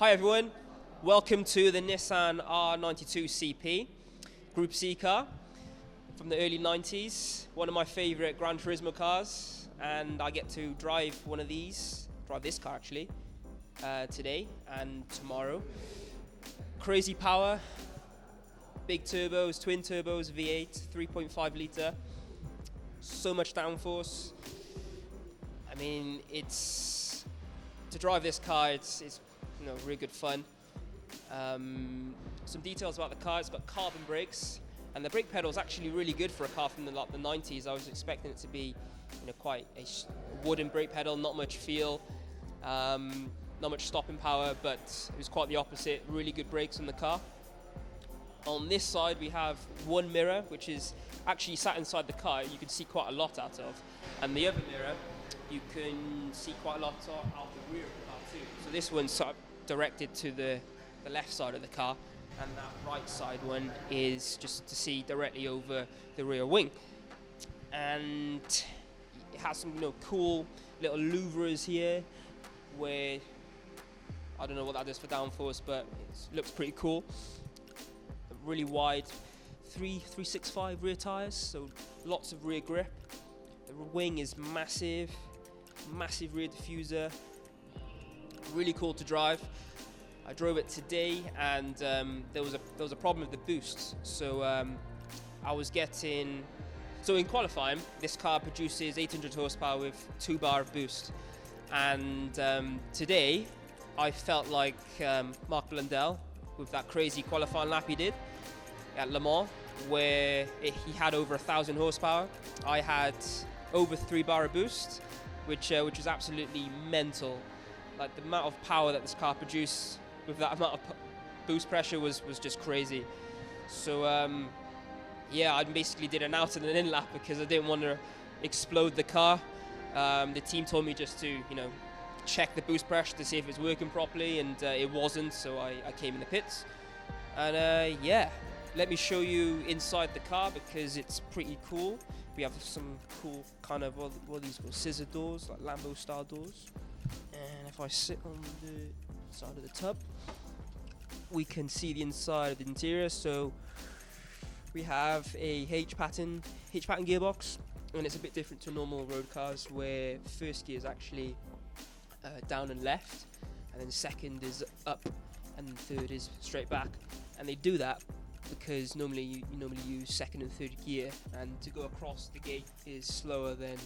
Hi everyone, welcome to the Nissan R92 CP, Group C car from the early 90s, one of my favourite Gran Turismo cars, and I get to drive one of these, drive this car actually, today and tomorrow. Crazy power, big turbos, twin turbos, V8, 3.5 litre, so much downforce. I mean, to drive this car, it's really good fun. Some details about the car: it's got carbon brakes, and the brake pedal is actually really good for a car from the 90s. I was expecting it to be, quite a wooden brake pedal, not much feel, not much stopping power, but it was quite the opposite. Really good brakes on the car. On this side, we have one mirror, which is actually sat inside the car. You can see quite a lot out of, and the other mirror, you can see quite a lot out the rear of the car too. So this one's sort of directed to the left side of the car, and that right side one is just to see directly over the rear wing. And it has some cool little louvres here, where I don't know what that does for downforce, but it looks pretty cool. Really wide 365 rear tires, so lots of rear grip. The wing is massive rear diffuser. Really cool to drive. I drove it today, and there was a problem with the boost. So I was getting. So in qualifying, this car produces 800 horsepower with 2 bar of boost, and today I felt like Mark Blundell with that crazy qualifying lap he did at Le Mans, where he had over 1,000 horsepower. I had over 3 bar of boost, which was absolutely mental. Like, the amount of power that this car produced with that amount of boost pressure was just crazy. So yeah, I basically did an out and an in lap because I didn't want to explode the car. The team told me just to check the boost pressure to see if it's working properly, and it wasn't, so I came in the pits. And yeah, let me show you inside the car because it's pretty cool. We have some cool kind of, what are these called, scissor doors, like Lambo style doors. And if I sit on the side of the tub, we can see the inside of the interior. So we have a H-pattern gearbox, and it's a bit different to normal road cars where first gear is actually down and left, and then second is up, and third is straight back. And they do that because normally you normally use second and third gear, and to go across the gate is slower than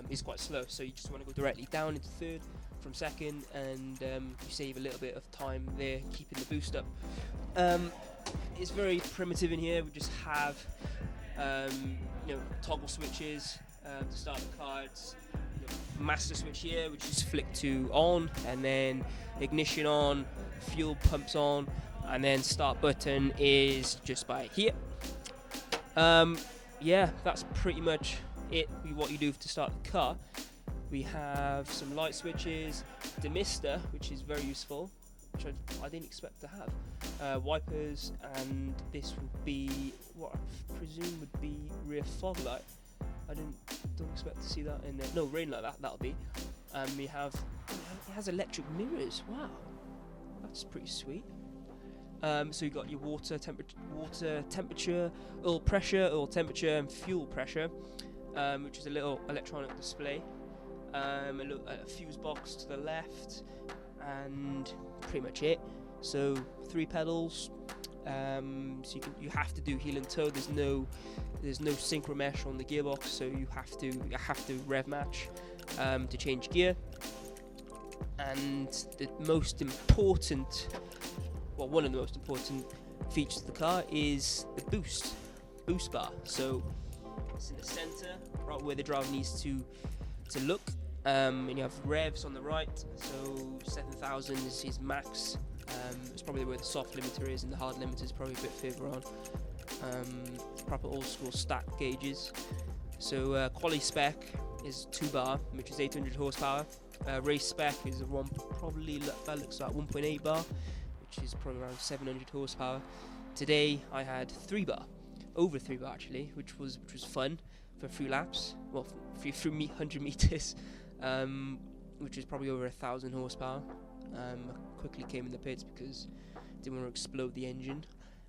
is quite slow. So you just want to go directly down into third from second, and you save a little bit of time there, keeping the boost up. It's very primitive in here. We just have toggle switches to start the car. It's master switch here, which is flick to on, and then ignition on, fuel pumps on, and then start button is just by here. Yeah, that's pretty much it. What you do to start the car. We have some light switches, demister, which is very useful, which I didn't expect to have. Wipers, and this would be what I presume would be rear fog light. I don't expect to see that in there. No, rain like that'll be. We have, it has electric mirrors. Wow, that's pretty sweet. So you've got your water temperature, oil pressure, oil temperature, and fuel pressure, which is a little electronic display. A fuse box to the left, and pretty much it. So 3 pedals. So you have to do heel and toe. There's no synchro mesh on the gearbox, so you have to rev match to change gear. And the most important, well, one of the most important features of the car is the boost bar. So it's in the center, right where the driver needs to look. And you have revs on the right, so 7,000 is his max. It's probably where the soft limiter is, and the hard limiter is probably a bit further on. Proper old school stack gauges. So quali spec is 2 bar, which is 800 horsepower. Race spec is that looks like 1.8 bar, which is probably around 700 horsepower. Today I had 3 bar, over 3 bar actually, which was fun for 3 laps. Well, for 100 meters. Which is probably over 1,000 horsepower. quickly came in the pits because I didn't want to explode the engine.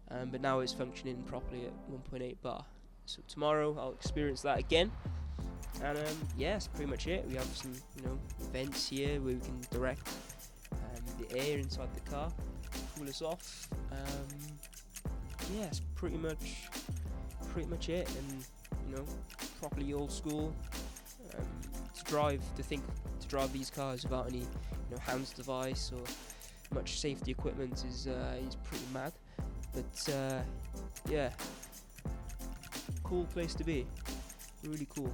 But now it's functioning properly at 1.8 bar. So tomorrow I'll experience that again. And yeah, that's pretty much it. We have some, vents here where we can direct the air inside the car, cool us off. Yeah, it's pretty much it. And properly old school. To drive these cars without any hands device or much safety equipment is pretty mad. But yeah, cool place to be. Really cool.